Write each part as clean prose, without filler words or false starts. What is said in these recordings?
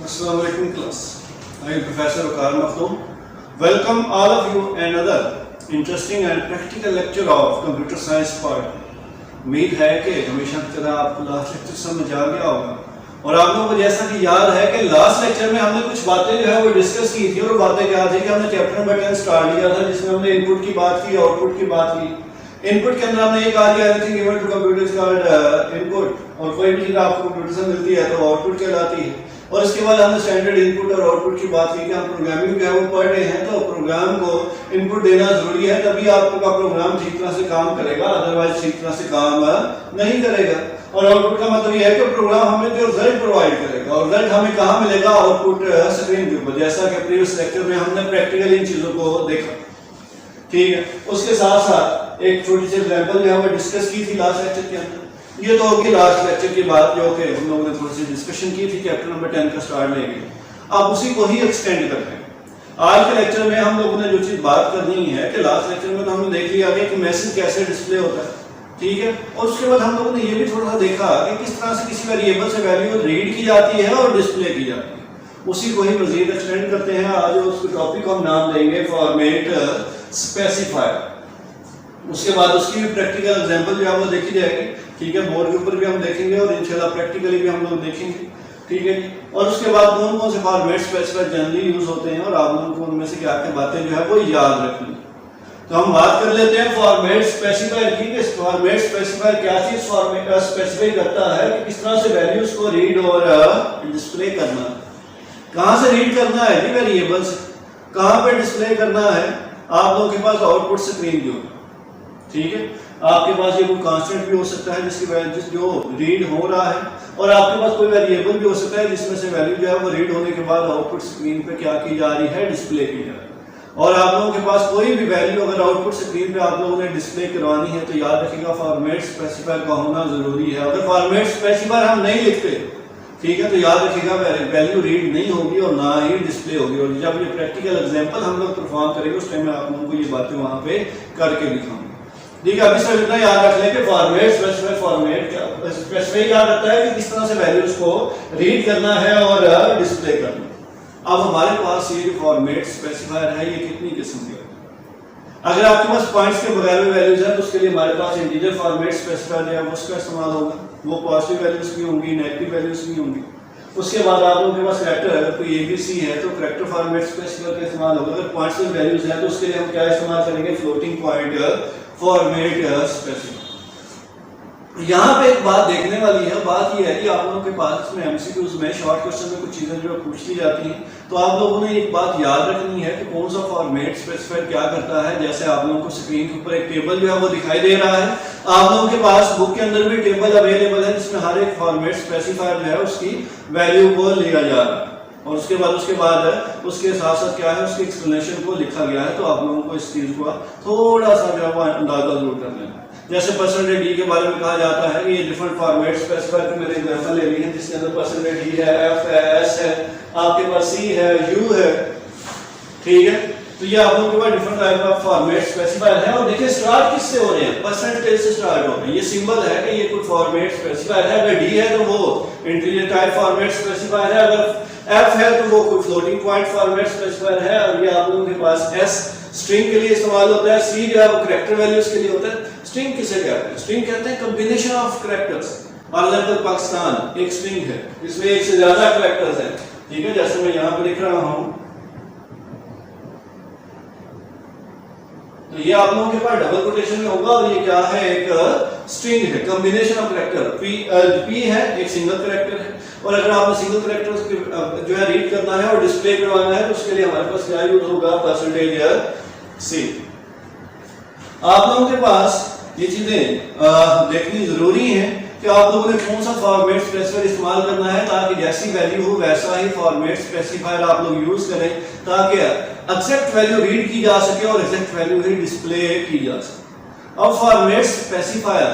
Assalamu alaikum class. I am Professor Waqar Makhtoom. Welcome all of you another interesting and practical lecture of Computer Science part. उम्मीद है कि हमेशा की तरह आपको लास्ट लेक्चर समझ आ गया होगा और आप लोगों को जैसा कि याद है कि लास्ट लेक्चर में हमने कुछ बातें जो है वो डिस्कस की थी और बातें क्या थी कि हमने चैप्टर नंबर 10 स्टार्ट किया था जिसमें हमने इनपुट की बात की, आउटपुट की बात की। इनपुट के अंदर हमने ये कहा कि anything given to computer is called input और कोई भी चीज आपको कंप्यूटर से मिलती है तो आउटपुट कहलाती है। और इसके बाद हमने स्टैंडर्ड इनपुट और आउटपुट की बात की कि हम प्रोग्रामिंग जो है वो पढ़ रहे हैं तो प्रोग्राम को इनपुट देना जरूरी है, तभी आपका प्रोग्राम ठीक तरह से काम करेगा, अदरवाइज ठीक तरह से काम नहीं करेगा। और आउटपुट का मतलब ये है कि प्रोग्राम हमें जो रिजल्ट प्रोवाइड करेगा और रिजल्ट हमें कहाँ मिलेगा, आउटपुट स्क्रीन के ऊपर, जैसा कि प्रीवियस लेक्चर में हमने प्रैक्टिकली इन चीजों को देखा। ठीक है, उसके साथ साथ एक छोटी सी एग्जांपल जो है वो डिस्कस की थी लास्ट लेक्चर के अंदर। ये तो होगी लास्ट लेक्चर की बात जो कि हम लोगों ने थोड़ी सी डिस्कशन की थी चैप्टर नंबर 10 का स्टार्ट लेंगे, अब उसी को ही एक्सटेंड करते हैं। आज के लेक्चर में हम लोगों ने जो चीज बात करनी है कि लास्ट लेक्चर में तो हमने देख लिया कि मैसेज कैसे डिस्प्ले होता है, ठीक है, और उसके बाद हम लोगों ने ये भी थोड़ा सा देखा कि किस तरह से किसी वेरिएबल से वैल्यू रीड की जाती है और डिस्प्ले की जाती है। उसी को ही मजीद एक्सटेंड करते हैं। आज उस टॉपिक को हम नाम देंगे फॉर्मेट स्पेसिफायर। उसके बाद उसकी भी प्रैक्टिकल एग्जांपल जो है वो देखी जाएगी, ठीक है, बोर्ड के ऊपर भी हम देखेंगे और इंशाल्लाह प्रैक्टिकली भी हम लोग देखेंगे, ठीक है। और उसके बाद कौन कौन से फॉर्मेट स्पेसिफायर जनरली यूज होते हैं और आप लोगों को उनमें से क्या क्या बातें जो है वो याद रखनी। तो हम बात कर लेते हैं फॉर्मेट स्पेसिफायर की कि फॉर्मेट स्पेसिफायर क्या चीज फॉर्मेट स्पेसिफाई करता है कि किस तरह से वैल्यूज को रीड और डिस्प्ले करना है। कहां से रीड करना है जी, वेरिएबल से। कहां पे डिस्प्ले करना है, आप लोगों के पास आउटपुट स्क्रीन के ऊपर, ठीक है। आपके पास ये कोई कांस्टेंट भी हो सकता है जिसकी वैल्यू जो रीड हो रहा है, और आपके पास कोई वेरिएबल भी हो सकता है जिसमें से वैल्यू जो है वो रीड होने के बाद आउटपुट स्क्रीन पे क्या की जा रही है, डिस्प्ले की जा रही है। और आप लोगों के पास कोई भी वैल्यू अगर आउटपुट स्क्रीन पे आप लोगों ने डिस्प्ले करवानी है तो याद रखिएगा फॉर्मेट स्पेसिफायर का होना जरूरी है। अगर फॉर्मेट स्पेसिफायर हम नहीं लिखते, ठीक है, तो याद रखिएगा वैल्यू रीड नहीं होगी और ना ही डिस्प्ले होगी। और जब ये प्रैक्टिकल एग्जांपल हम लोग परफॉर्म करेंगे उस टाइम में आप लोगों को ये बातें वहां पे करके दिखाऊंगा। ठीक है, अभी सिर्फ इतना याद रख लें कि फॉर्मेट स्पेसिफाई फॉर्मेट स्पेसिफाई याद रखता है कि किस तरह से वैल्यूज को रीड करना है और डिस्प्ले करना। अब हमारे पास ये जो फॉर्मेट स्पेसिफायर है ये कितनी किस्म के होते हैं। अगर आपके पास पॉइंट्स के बगैर में वैल्यूज है तो उसके लिए हमारे पास इंटीजर फॉर्मेट स्पेसिफायर है उसका इस्तेमाल होगा, वो पॉजिटिव वैल्यूज भी होंगी, नेगेटिव वैल्यूज भी होंगी। उसके बाद आप लोगों के पास कैरेक्टर, अगर कोई एबीसी है तो कैरेक्टर फॉर्मेट स्पेसिफायर का इस्तेमाल होगा। अगर पॉइंट्स में वैल्यूज है तो उसके लिए हम क्या इस्तेमाल करेंगे, फ्लोटिंग पॉइंट फॉर्मेट स्पेसिफायर। यहाँ पे एक बात देखने वाली है, बात ये है कि आप लोगों के पास इसमें एमसीक्यूज में शॉर्ट क्वेश्चन में कुछ चीजें जो पूछ ली जाती हैं तो आप लोगों ने एक बात याद रखनी है कि कौन सा फॉर्मेट स्पेसिफायर क्या करता है। जैसे आप लोगों को स्क्रीन के ऊपर एक टेबल जो है वो दिखाई दे रहा है, आप लोगों के पास बुक के अंदर भी टेबल अवेलेबल है जिसमें हर एक फॉर्मेट स्पेसिफायर जो है उसकी वैल्यू को लिया जा रहा है और उसके बाद उसके साथ साथ क्या है उसके एक्सप्लेनेशन को लिखा गया है। तो आप लोगों को इस चीज को थोड़ा सा जो है वो अंदाजा जरूर कर लेना। जैसे परसेंटेज डी के बारे में कहा जाता है कि ये डिफरेंट फॉर्मेट स्पेसिफायर की मैंने एग्जांपल ले ली है जिसके अंदर परसेंटेज डी है, एफ है, एस है, आपके पास सी है, यू है, ठीक है। तो ये आप लोगों के पास different type of format specifier है। और देखिए स्टार्ट किससे हो रहे हैं, परसेंटेज से स्टार्ट हो रहे हैं। ये सिंबल है कि ये कोई फॉर्मेट स्पेसिफायर है। अगर डी है तो वो इंटीजर टाइप फॉर्मेट स्पेसिफायर है, अगर एफ है तो वो कोई फ्लोटिंग पॉइंट फॉर्मेट स्पेसिफायर है, और ये आप लोगों के पास एस स्ट्रिंग के लिए इस्तेमाल होता है, सी जो है वो कैरेक्टर वैल्यूज के लिए होता है। स्ट्रिंग किसे कहते हैं, स्ट्रिंग कहते हैं combination of characters. For example Pakistan एक स्ट्रिंग है, इसमें एक से ज्यादा कैरेक्टर्स हैं, ठीक है। जैसे मैं यहाँ पे लिख रहा हूँ तो ये आप लोगों के पास डबल कोटेशन में होगा और ये क्या है, एक स्ट्रिंग है, कॉम्बिनेशन ऑफ कैरेक्टर। पी है एक सिंगल कैरेक्टर है, और अगर आपने सिंगल कैरेक्टर जो है रीड करना है और डिस्प्ले करवाना है तो उसके लिए हमारे पास क्या यूज होगा, परसेंटेज सी। आप लोगों के पास ये चीजें देखनी जरूरी है कि आप लोगों ने कौन सा फॉर्मेट स्पेसिफायर इस्तेमाल करना है ताकि जैसी वैल्यू हो वैसा ही फॉर्मेट स्पेसिफायर आप लोग यूज करें ताकि एग्जैक्ट वैल्यू रीड की जा सके और एग्जैक्ट वैल्यू ही डिस्प्ले की जा सके। अब फॉर्मेट स्पेसिफायर,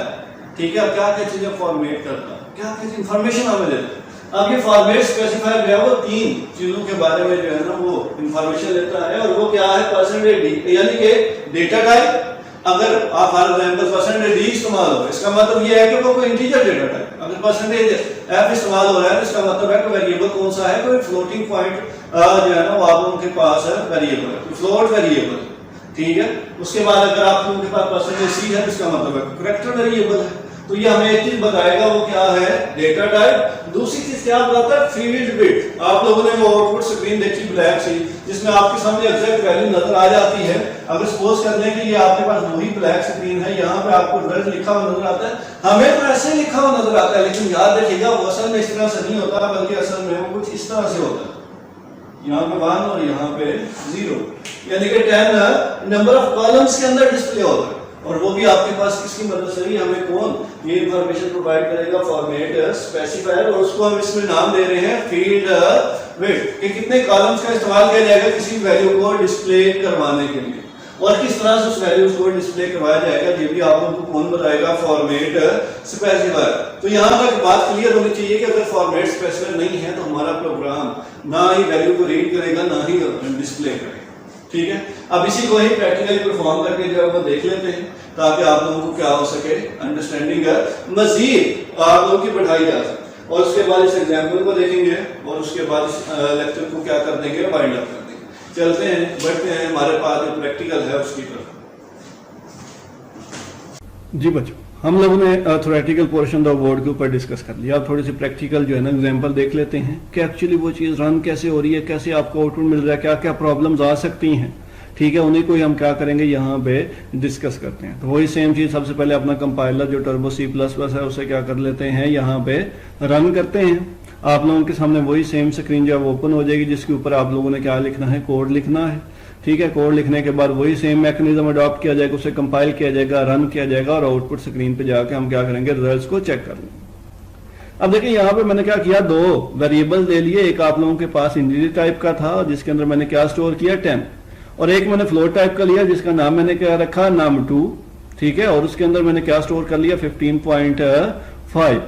ठीक है, क्या क्या चीजें फॉर्मेट करता है, क्या क्या इंफॉर्मेशन हमें देता है। अब ये फॉर्मेट स्पेसिफायर जो है वो तीन चीजों के बारे में जो है ना वो इंफॉर्मेशन देता है, और वो क्या है, परसेंटेज डी यानी कि डेटा टाइप। अगर आप फॉर एग्जांपल परसेंटेज डी इस्तेमाल हो इसका मतलब ये है कि वो कोई इंटीजर डेटा टाइप। अगर परसेंटेज एफ इस्तेमाल हो रहा है तो इसका मतलब है कि वेरिएबल कौन सा है, कोई फ्लोटिंग पॉइंट जो है ना वो आप लोगों के पास है वेरिएबल है, फ्लोट वेरिएबल, ठीक है। उसके बाद अगर आप लोगों के पास परसेंटेज सी है तो इसका मतलब है करैक्टर वेरिएबल है। तो ये हमें एक चीज बताएगा, वो क्या है, डेटा टाइप। दूसरी चीज क्या बताता है, फील्ड बिट। आप लोगों ने वो आउटपुट स्क्रीन देखी ब्लैक सी, जिसमें आपके सामने एग्जैक्ट वैल्यू नजर आ जाती है। अगर सपोज कर लें कि ये आपके पास वही ब्लैक स्क्रीन है, यहाँ पे आपको रिजल्ट लिखा हुआ नजर आता है, हमें तो ऐसे लिखा हुआ नजर आता है, लेकिन याद रखिएगा वो असल में इस तरह से नहीं होता, बल्कि असल में वो कुछ इस तरह से होता है, यहाँ पे 1 और यहाँ पे 0, यानी कि 10 नंबर ऑफ कॉलम्स के अंदर डिस्प्ले होता है। और वो भी आपके पास किसकी मदद से, हमें कौन ये इंफॉर्मेशन प्रोवाइड करेगा, फॉर्मेट स्पेसिफायर, और उसको हम इसमें नाम दे रहे हैं फील्ड विड्थ, कि कितने कॉलम्स का इस्तेमाल किया जाएगा किसी वैल्यू को डिस्प्ले करवाने के लिए, और किस तरह से उस वैल्यूज को डिस्प्ले करवाया जाएगा, ये भी आप लोगों को कौन बताएगा, फॉर्मेट स्पेसिफायर। तो यहाँ तक बात क्लियर होनी चाहिए कि अगर फॉर्मेट स्पेसिफायर नहीं है तो हमारा प्रोग्राम ना ही वैल्यू को रीड करेगा ना ही डिस्प्ले करेगा, ठीक है। अब इसी को ही प्रैक्टिकली परफॉर्म करके जो है वो देख लेते हैं, ताकि आप लोगों को क्या हो सके, अंडरस्टैंडिंग मजीद आप लोगों की बढ़ाई जा सके। और उसके बाद इस एग्जाम्पल को देखेंगे और उसके बाद इस लेक्चर को क्या कर देंगे, वाइंड अप कर देंगे। चलते हैं, बढ़ते हैं, हमारे पास जो प्रैक्टिकल है उसकी तरफ। जी बच्चों, हम लोगों ने थ्योरेटिकल पोर्शन ऑफ बोर्ड के ऊपर डिस्कस कर लिया। अब थोड़ी सी प्रैक्टिकल जो है ना एग्जांपल देख लेते हैं कि एक्चुअली वो चीज़ रन कैसे हो रही है, कैसे आपको आउटपुट मिल रहा है, क्या क्या प्रॉब्लम्स आ सकती हैं, ठीक है। उन्हीं को ही हम क्या करेंगे यहाँ पे डिस्कस करते हैं। तो वही सेम चीज़, सबसे पहले अपना कंपाइलर जो टर्बो C++ है उसे क्या कर लेते हैं, यहाँ पे रन करते हैं। आप लोगों के सामने वही सेम स्क्रीन जो है वो ओपन हो जाएगी, जिसके ऊपर आप लोगों ने क्या लिखना है, कोड लिखना है, ठीक है। कोड लिखने के बाद वही सेम मैकेनिज्म अडॉप्ट किया जाएगा, उसे कंपाइल किया जाएगा, रन किया जाएगा, और आउटपुट स्क्रीन पे जाके हम क्या करेंगे, रिजल्ट्स को चेक कर लेंगे। अब देखिए यहाँ पे मैंने क्या किया, 2 वेरिएबल्स ले लिए। एक आप लोगों के पास इंटीजर टाइप का था जिसके अंदर मैंने क्या स्टोर किया, 10, और एक मैंने फ्लोट टाइप का लिया जिसका नाम मैंने क्या रखा, num2, ठीक है। और उसके अंदर मैंने क्या स्टोर कर लिया, 15.5।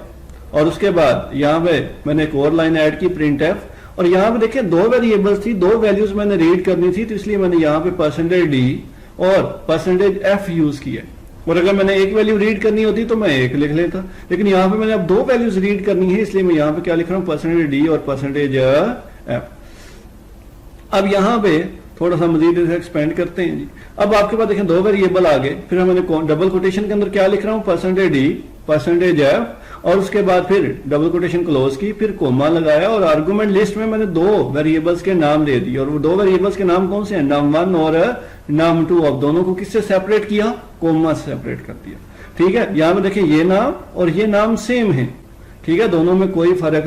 और उसके बाद यहाँ पे मैंने एक और लाइन ऐड की, printf। और यहाँ पे देखिए 2 वेरिएबल्स थी, 2 वैल्यूज मैंने रीड करनी थी, तो इसलिए मैंने यहाँ पे %d और %f यूज किया। और अगर मैंने एक वैल्यू रीड करनी होती तो मैं एक लिख लेता, लेकिन यहाँ पे मैंने अब 2 वैल्यूज रीड करनी है, इसलिए मैं यहाँ पे क्या लिख रहा हूँ, %d और %f। अब यहाँ पे थोड़ा सा मजीद इसे एक्सपेंड करते हैं जी। अब आपके पास देखें 2 वेरिएबल आ गए, फिर मैंने डबल कोटेशन के अंदर क्या लिख रहा हूँ, %d %f, और उसके बाद फिर डबल कोटेशन क्लोज की, फिर कोमा लगाया, और आर्गुमेंट लिस्ट में मैंने 2 वेरिएबल्स के नाम दे दिए। और वो 2 वेरिएबल्स के नाम कौन से हैं, num1 और num2। अब दोनों को किससे सेपरेट किया, कोमा से सेपरेट कर दिया, ठीक है। यहाँ पे देखिए ये नाम और ये नाम सेम है, ठीक है, दोनों में कोई फर्क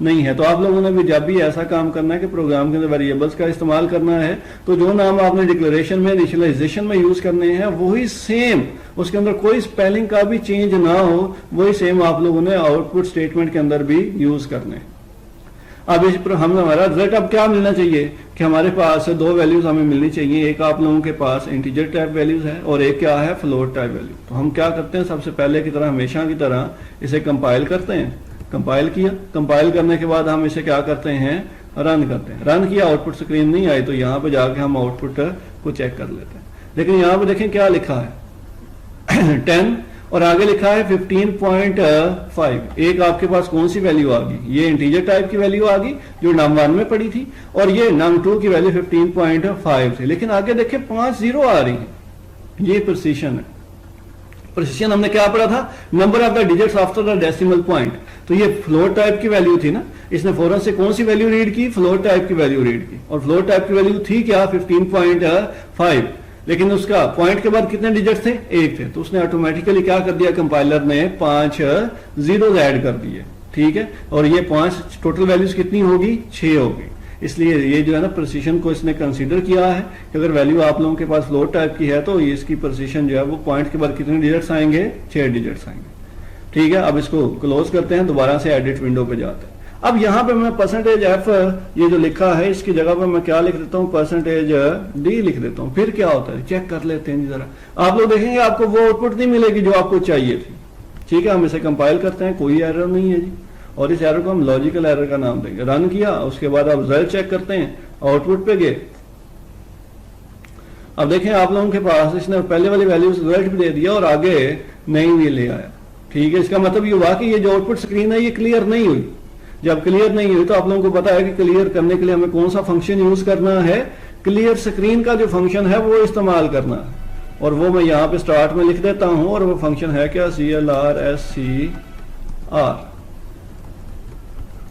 नहीं है। तो आप लोगों ने भी जब भी ऐसा काम करना है कि प्रोग्राम के अंदर वेरिएबल्स का इस्तेमाल करना है, तो जो नाम आपने डिक्लेरेशन में, इनिशियलाइजेशन में यूज करने हैं वही सेम, उसके अंदर कोई स्पेलिंग का भी चेंज ना हो, वही सेम आप लोगों ने आउटपुट स्टेटमेंट के अंदर भी यूज करने। अब इस पर हम हमारा रिजल्ट अब क्या मिलना चाहिए कि हमारे पास 2 वैल्यूज हमें मिलनी चाहिए। एक आप लोगों के पास इंटीजर टाइप वैल्यूज है और एक क्या है, फ्लोट टाइप वैल्यू। तो हम क्या करते हैं, सबसे पहले की तरह, हमेशा की तरह इसे कंपाइल करते हैं। कंपाइल किया, कंपाइल करने के बाद हम इसे क्या करते हैं, रन करते हैं। रन किया, आउटपुट स्क्रीन नहीं आई, तो यहाँ पे जाके हम आउटपुट को चेक कर लेते हैं। लेकिन यहाँ पे देखें क्या लिखा है 10 और आगे लिखा है 15.5। एक आपके पास कौन सी वैल्यू आ गई, ये इंटीजर टाइप की वैल्यू आ गई जो num1 में पड़ी थी, और ये num2 की वैल्यू 15.5 थी। लेकिन आगे देखें 5 0 आ रही है, ये प्रिसीशन है। प्रिसीशन हमने क्या पढ़ा था, number of the digits after the decimal point. तो ये फ्लोट टाइप की वैल्यू थी ना, इसने फौरन से कौन सी वैल्यू रीड की, फ्लोट टाइप की वैल्यू रीड की। और फ्लोट टाइप की वैल्यू थी क्या, 15.5, लेकिन उसका पॉइंट के बाद कितने डिजिट थे, 1 थे। तो उसने ऑटोमेटिकली क्या कर दिया, कंपाइलर ने 5 zeros ऐड कर दिए, ठीक है। और ये 5 टोटल वैल्यूज कितनी होगी, 6 होगी। इसलिए ये जो है ना प्रिसीशन को इसने कंसीडर किया है कि अगर वैल्यू आप लोगों के पास फ्लोट टाइप की है तो इसकी प्रिसीशन जो है वो पॉइंट के बाद कितने डिजिट्स आएंगे, 6 डिजिट्स आएंगे, ठीक है। अब इसको क्लोज करते हैं, दोबारा से एडिट विंडो पे जाते हैं। अब यहाँ पे मैं %f ये जो लिखा है इसकी जगह पे मैं क्या लिख देता हूँ, %d लिख देता हूँ। फिर क्या होता है, चेक कर लेते हैं जरा। आप लोग देखेंगे आपको वो आउटपुट नहीं मिलेगी जो आपको चाहिए थी, ठीक है। हम इसे कंपाइल करते हैं, कोई एरर नहीं है जी, और इस एरर को हम लॉजिकल एरर का नाम देंगे। रन किया, उसके बाद आप रिजल्ट चेक करते हैं, आउटपुट पे गए। अब देखें आप लोगों के पास इसने पहले वाली वैल्यू रिजल्ट भी दे दिया और आगे नई भी ले आया, ठीक है, इसका मतलब ये हुआ कि ये जो आउटपुट स्क्रीन है ये क्लियर नहीं हुई। जब क्लियर नहीं हुई तो आप लोगों को पता है कि क्लियर करने के लिए हमें कौन सा फंक्शन यूज करना है, क्लियर स्क्रीन का जो फंक्शन है वो इस्तेमाल करना है, और वो मैं यहाँ पे स्टार्ट में लिख देता हूं, और वो फंक्शन है क्या, CLRSCR।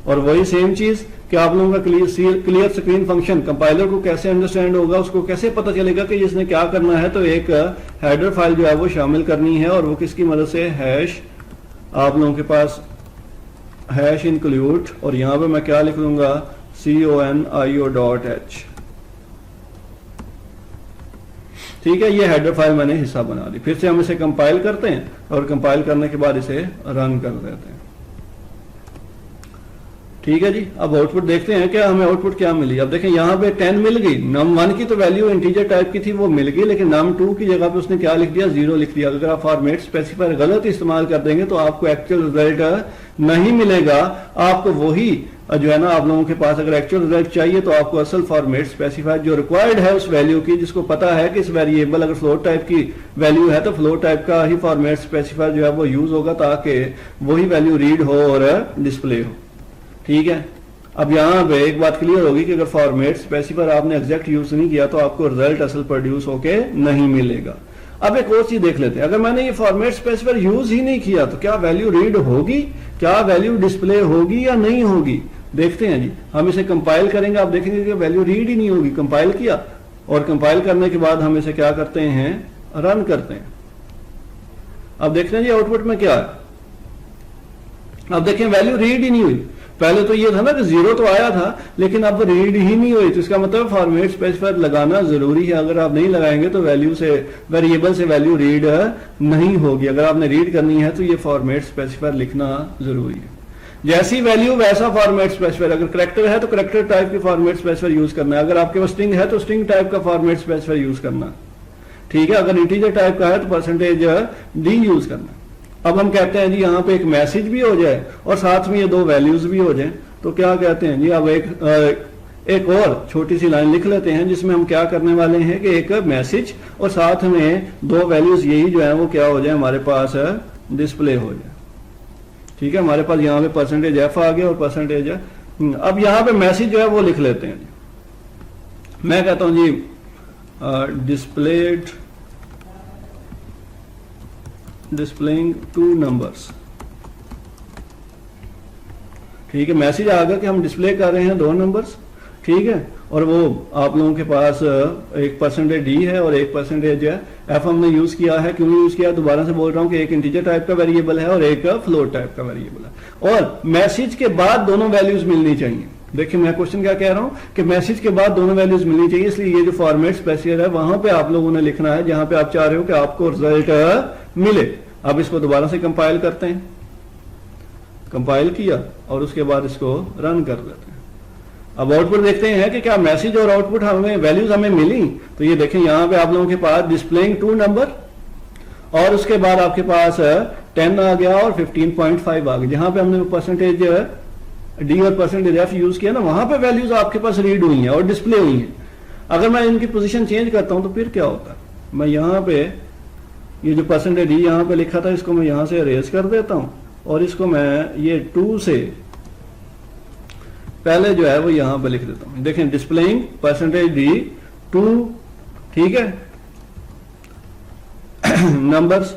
और वही सेम चीज कि आप लोगों का क्लियर स्क्रीन फंक्शन कंपाइलर को कैसे अंडरस्टैंड होगा, उसको कैसे पता चलेगा कि जिसने क्या करना है। तो एक हेडर फाइल जो है वो शामिल करनी है, और वो किसकी मदद से, हैश, आप लोगों के पास हैश इंक्लूड, और यहां पे मैं क्या लिख दूंगा, conio.h। ठीक है, ये हेडर फाइल मैंने हिस्सा बना दी। फिर से हम इसे कंपाइल करते हैं, और कंपाइल करने के बाद इसे रन कर देते हैं। ठीक है जी, अब आउटपुट देखते हैं क्या हमें आउटपुट क्या मिली। अब देखें यहाँ पे 10 मिल गई। num1 की तो वैल्यू इंटीजर टाइप की थी, वो मिल गई, लेकिन num2 की जगह पे उसने क्या लिख दिया, 0 लिख दिया। अगर आप फॉर्मेट स्पेसिफायर गलत इस्तेमाल कर देंगे तो आपको एक्चुअल रिजल्ट नहीं मिलेगा। आपको वही जो है ना, आप लोगों के पास अगर एक्चुअल रिजल्ट चाहिए तो आपको असल फॉर्मेट स्पेसिफायर जो रिक्वायर्ड है उस वैल्यू की, जिसको पता है कि इस वेरिएबल अगर फ्लोट टाइप की वैल्यू है तो फ्लोट टाइप का ही फॉर्मेट स्पेसिफायर जो है वो यूज होगा, ताकि वही वैल्यू रीड हो और डिस्प्ले हो। ठीक है, अब यहां पे एक बात क्लियर होगी कि अगर फॉर्मेट स्पेसिफायर आपने एग्जैक्ट यूज नहीं किया तो आपको रिजल्ट असल प्रोड्यूस होके नहीं मिलेगा। अब एक और चीज देख लेते हैं, अगर मैंने ये फॉर्मेट स्पेसिफायर यूज ही नहीं किया तो क्या वैल्यू रीड होगी, क्या वैल्यू डिस्प्ले होगी या नहीं होगी। देखते हैं जी, हम इसे कंपाइल करेंगे, आप देखेंगे कि वैल्यू रीड ही नहीं होगी। कंपाइल किया, और कंपाइल करने के बाद हम इसे क्या करते हैं, रन करते हैं। अब देखते हैं जी आउटपुट में क्या है। अब देखें वैल्यू रीड ही नहीं हुई। पहले तो ये था ना कि 0 तो आया था, लेकिन अब रीड ही नहीं हुई। तो इसका मतलब फॉर्मेट स्पेसिफायर लगाना जरूरी है। अगर आप नहीं लगाएंगे तो वैल्यू से, वेरिएबल से वैल्यू रीड नहीं होगी। अगर आपने रीड करनी है तो ये फॉर्मेट स्पेसिफायर लिखना जरूरी है। जैसी वैल्यू वैसा फॉर्मेट स्पेसिफायर। अगर करैक्टर है तो करैक्टर टाइप की फॉर्मेट स्पेसिफायर यूज करना है। अगर आपके पास स्ट्रिंग है तो स्ट्रिंग टाइप का फॉर्मेट स्पेसिफायर यूज करना है। ठीक है, अगर इंटीजर टाइप का है तो %d यूज करना है। अब हम कहते हैं जी यहाँ पे एक मैसेज भी हो जाए और साथ में ये दो वैल्यूज भी हो जाए, तो क्या कहते हैं जी, अब एक और छोटी सी लाइन लिख लेते हैं जिसमें हम क्या करने वाले हैं कि एक मैसेज और साथ में दो वैल्यूज यही जो है वो क्या हो जाए, हमारे पास डिस्प्ले हो जाए। ठीक है, हमारे पास यहाँ पे %f आ गया और %। अब यहाँ पे मैसेज जो है वो लिख लेते हैं। मैं कहता हूं जी डिस्प्लेइंग 2 नंबर्स। ठीक है, मैसेज आ गया कि हम डिस्प्ले कर रहे हैं 2 नंबर्स। ठीक है, और वो आप लोगों के पास एक %d है और एक %f हमने यूज किया है। क्यों यूज किया, दोबारा से बोल रहा हूं कि एक इंटीजर टाइप का वेरिएबल है और एक फ्लोट टाइप का वेरिएबल है, और मैसेज के बाद दोनों वैल्यूज मिलनी चाहिए। देखिए मैं क्वेश्चन क्या कह रहा हूं कि मैसेज के बाद दोनों वैल्यूज मिलनी चाहिए, इसलिए ये जो फॉर्मेट स्पेसिफायर है वहां पे आप लोगों ने लिखना है जहां पे आप चाह रहे हो कि आपको रिजल्ट मिले। अब इसको दोबारा से कंपाइल करते हैं। कंपाइल किया और उसके बाद इसको रन कर देते हैं। अब आउटपुट देखते हैं कि क्या मैसेज और आउटपुट हमें वैल्यूज हमें मिली। तो ये देखें यहाँ पे आप लोगों के पास डिस्प्लेइंग 2 नंबर और उसके बाद आपके पास 10 आ गया और 15.5 आ गया। जहां पे हमने %d और %f यूज किया ना, वहां पे वैल्यूज आपके पास रीड हुई हैं और डिस्प्ले हुई हैं। अगर मैं इनकी पोजीशन चेंज करता हूं तो फिर क्या होता है, मैं यहाँ पे ये जो %d यहाँ पे लिखा था इसको मैं यहाँ से अरेज कर देता हूं और इसको मैं ये 2 से पहले जो है वो यहाँ पे लिख देता हूं। देखें डिस्प्लेइंग %d 2, ठीक है, नंबर्स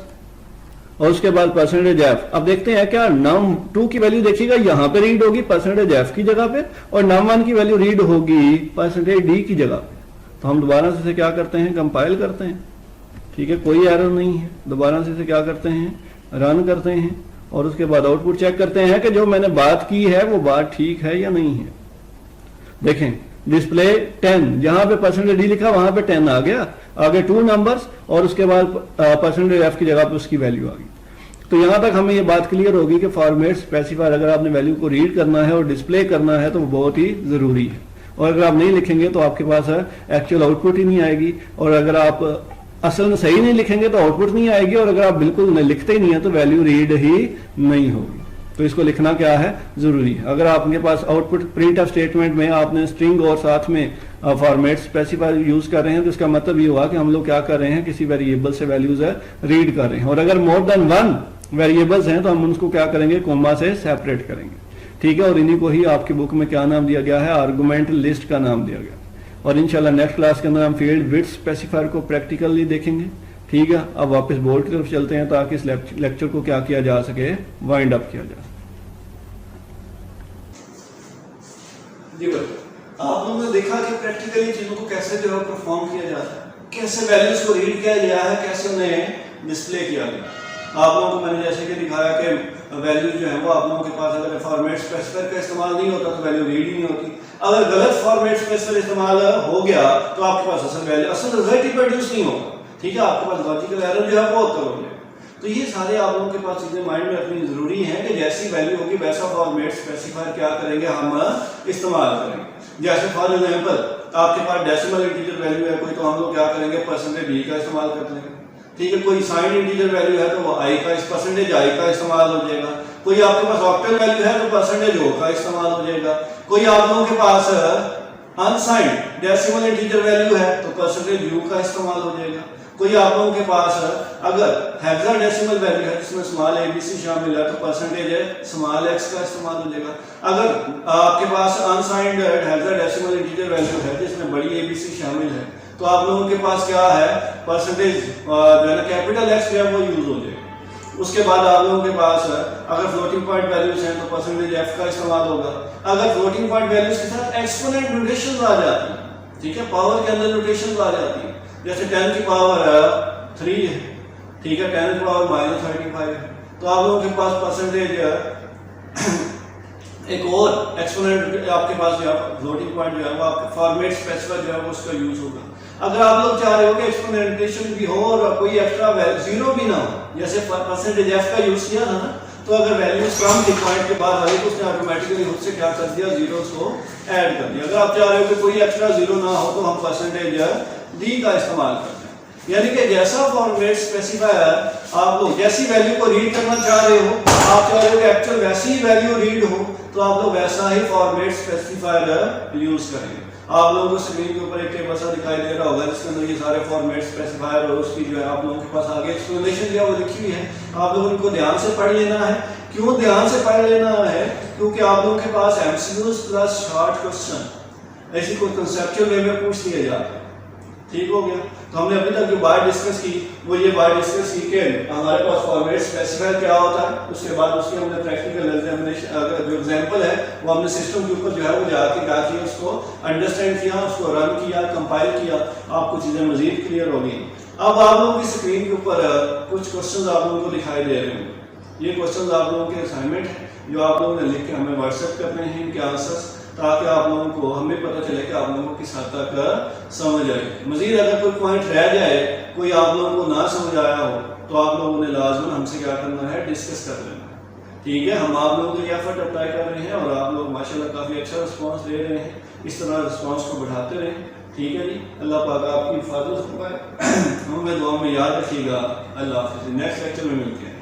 और उसके बाद %f। अब देखते हैं क्या num2 की वैल्यू देखिएगा यहाँ पे रीड होगी %f की जगह पे, और num1 की वैल्यू रीड होगी %d की जगह पे। तो हम दोबारा से क्या करते हैं, कंपाइल करते हैं। ठीक है, कोई एरर नहीं है। दोबारा से क्या करते हैं, रन करते हैं और उसके बाद आउटपुट चेक करते हैं कि जो मैंने बात की है वो बात ठीक है या नहीं है। देखें डिस्प्ले 10, जहां पे %d लिखा वहां पे 10 आ गया, आगे 2 नंबर्स और उसके बाद %f की जगह पे उसकी वैल्यू आ गई। तो यहां तक हमें ये बात क्लियर होगी कि फॉर्मेट स्पेसिफायर अगर आपने वैल्यू को रीड करना है और डिस्प्ले करना है तो वो बहुत ही जरूरी है, और अगर आप नहीं लिखेंगे तो आपके पास एक्चुअल आउटपुट ही नहीं आएगी, और अगर आप असल में सही नहीं लिखेंगे तो आउटपुट नहीं आएगी, और अगर आप बिल्कुल लिखते ही नहीं है तो वैल्यू रीड ही नहीं होगी। तो इसको लिखना क्या है, जरूरी है। अगर आपके पास आउटपुट प्रिंटफ स्टेटमेंट में आपने स्ट्रिंग और साथ में फॉर्मेट स्पेसिफायर यूज कर रहे हैं तो इसका मतलब ये हुआ कि हम लोग क्या कर रहे हैं, किसी वेरिएबल से वैल्यूज रीड कर रहे हैं। और अगर मोर देन 1 वेरिएबल्स हैं तो हम उनको क्या करेंगे, कोमा से सेपरेट करेंगे, ठीक है। और इन्हीं को ही आपकी बुक में क्या नाम दिया गया है, आर्गुमेंट लिस्ट का नाम दिया गया। और इंशाल्लाह नेक्स्ट क्लास के अंदर हम फील्ड विड्थ स्पेसिफायर को प्रैक्टिकली देखेंगे, ठीक है। अब वापस बोर्ड की तरफ चलते हैं ताकि इस लेक्चर को क्या किया जा सके, वाइंड अप किया जा सके। जी भाई, आप लोगों ने देखा कि प्रैक्टिकली चीजों को कैसे जो है परफॉर्म किया जाता है, कैसे वैल्यूज को रीड किया गया है, कैसे उन्हें डिस्प्ले किया गया। आप लोगों को मैंने जैसे कि दिखाया कि वैल्यू जो है वो आप लोगों के पास अगर फॉर्मेट स्पेसिफायर का इस्तेमाल नहीं होता तो वैल्यू रीड ही नहीं होती। अगर गलत फॉर्मेट स्पेसिफायर इस्तेमाल हो गया तो आपके पास असल रिजल्ट ही प्रोड्यूस नहीं होगा, ठीक है। आपके पास लॉजिकल एरर जो है वो होता होगा। तो ये सारे आप लोगों के पास चीजें माइंड में रखनी जरूरी है कि जैसी वैल्यू होगी वैसा फॉर्मेट स्पेसिफायर क्या करेंगे, हम इस्तेमाल करेंगे। जैसे फॉर एग्जांपल आपके पास डेसिमल इंटीजर वैल्यू है कोई, तो हम लोग क्या करेंगे, परसेंटेज डी का इस्तेमाल कर लेंगे, ठीक है। कोई साइन इंटीजर वैल्यू है तो वो आई का, परसेंटेज आई का इस्तेमाल हो जाएगा। कोई आपके पास ऑक्टल वैल्यू है तो परसेंटेज ओ का इस्तेमाल हो जाएगा। कोई आप लोगों के पास अनसाइंड डेसिमल इंटीजर वैल्यू है तो परसेंटेज यू का इस्तेमाल हो जाएगा। कोई आप लोगों के पास अगर हेक्साडेसिमल वैल्यू है जिसमें स्मॉल एबीसी शामिल है तो परसेंटेज स्मॉल एक्स का इस्तेमाल हो जाएगा। अगर आपके पास अनसाइंड हेक्साडेसिमल इंटीजर वैल्यू है जिसमें बड़ी एबीसी शामिल है तो आप लोगों के पास क्या है, परसेंटेज जो है ना कैपिटल एक्स जो है वो यूज हो जाएगा। उसके बाद आप लोगों के पास अगर फ्लोटिंग पॉइंट वैल्यूज हैं तो परसेंटेज एफ का इस्तेमाल होगा। अगर फ्लोटिंग पॉइंट वैल्यूज के साथ एक्सपोनेंट नोटेशन आ जाती है, ठीक है, पावर के अंदर नोटेशन आ जाती है, जैसे 10 की पावर 3 है, ठीक है, 10 की पावर -35 है, तो आप लोगों के पास परसेंटेज एक और एक्सपोनेंट आपके पास जो है फ्लोटिंग पॉइंट जो है वो आपके फॉर्मेट स्पेसिफायर जो है वो उसका यूज होगा। अगर आप लोग चाह रहे हो कि एक्सपोनेंटेशन भी हो और कोई एक्स्ट्रा जीरो भी ना हो, जैसे परसेंटेज एफ का यूज किया था ना, तो अगर वैल्यूज कम थी पॉइंट के बाद आई तो उसने ऑटोमेटिकली खुद से क्या कर दिया, जीरोस को ऐड कर दिया। अगर आप चाह रहे हो कि कोई एक्स्ट्रा जीरो ना हो तो हम परसेंटेज डी का इस्तेमाल करते हैं। यानी कि जैसा फॉर्मेट स्पेसिफायर आप लोग जैसी वैल्यू को रीड करना चाह रहे हो, आप चाह रहे हो कि एक्चुअल वैसी ही वैल्यू रीड हो, तो आप लोग वैसा ही फॉर्मेट स्पेसिफायर यूज करेंगे। आप लोगों को स्क्रीन के ऊपर एक टेबल सा दिखाई दे रहा होगा जिसके अंदर ये सारे फॉर्मेट स्पेसिफायर और उसकी जो है आप लोगों के पास आगे एक्सप्लेनेशन जो है वो लिखी हुई है। आप लोगों को ध्यान से पढ़ लेना है। क्यों ध्यान से पढ़ लेना है? क्योंकि आप लोगों के पास एमसीक्यूज प्लस शॉर्ट क्वेश्चन ऐसी कोई कंसेप्चुअल वे में पूछ लिए जाते हैं। ठीक हो गया। तो हमने अभी तक जो बात डिस्कस की वो ये बात डिस्कस की कि हमारे पास फॉर्मेट स्पेसिफायर क्या होता है, उसके बाद उसके हमने प्रैक्टिकल एग्जामिनेशन जो एग्जांपल है वो हमने सिस्टम के ऊपर जो है वो जाके क्या किया, उसको अंडरस्टैंड किया, उसको रन किया, कंपाइल किया, आपको चीजें मजीद क्लियर हो गई। अब आप लोगों की स्क्रीन के ऊपर कुछ क्वेश्चन आप लोगों को दिखाई दे रहे होंगे। ये क्वेश्चन आप लोगों के असाइनमेंट है जो आप लोगों ने लिख के हमें व्हाट्सएप करने हैं इनके आंसर्स, ताकि आप लोगों को हमें पता चले कि आप लोगों को किस हद तक समझ आए। मजीद अगर कोई पॉइंट रह जाए, कोई आप लोगों को ना समझ आया हो, तो आप लोगों ने लाजमन हमसे क्या करना है, डिस्कस कर लेना। ठीक है, हम आप लोगों के लिए एफर्ट अप्लाई कर रहे हैं और आप लोग माशाल्लाह काफ़ी अच्छा रिस्पांस दे रहे हैं। इस तरह रिस्पांस को बढ़ाते रहें। ठीक है जी, अल्लाह पाक आपकी हिफाजत फरमाए। हमें दुआ में याद रखिएगा। अल्लाह हाफिज़। नेक्स्ट लेक्चर में मिलते हैं।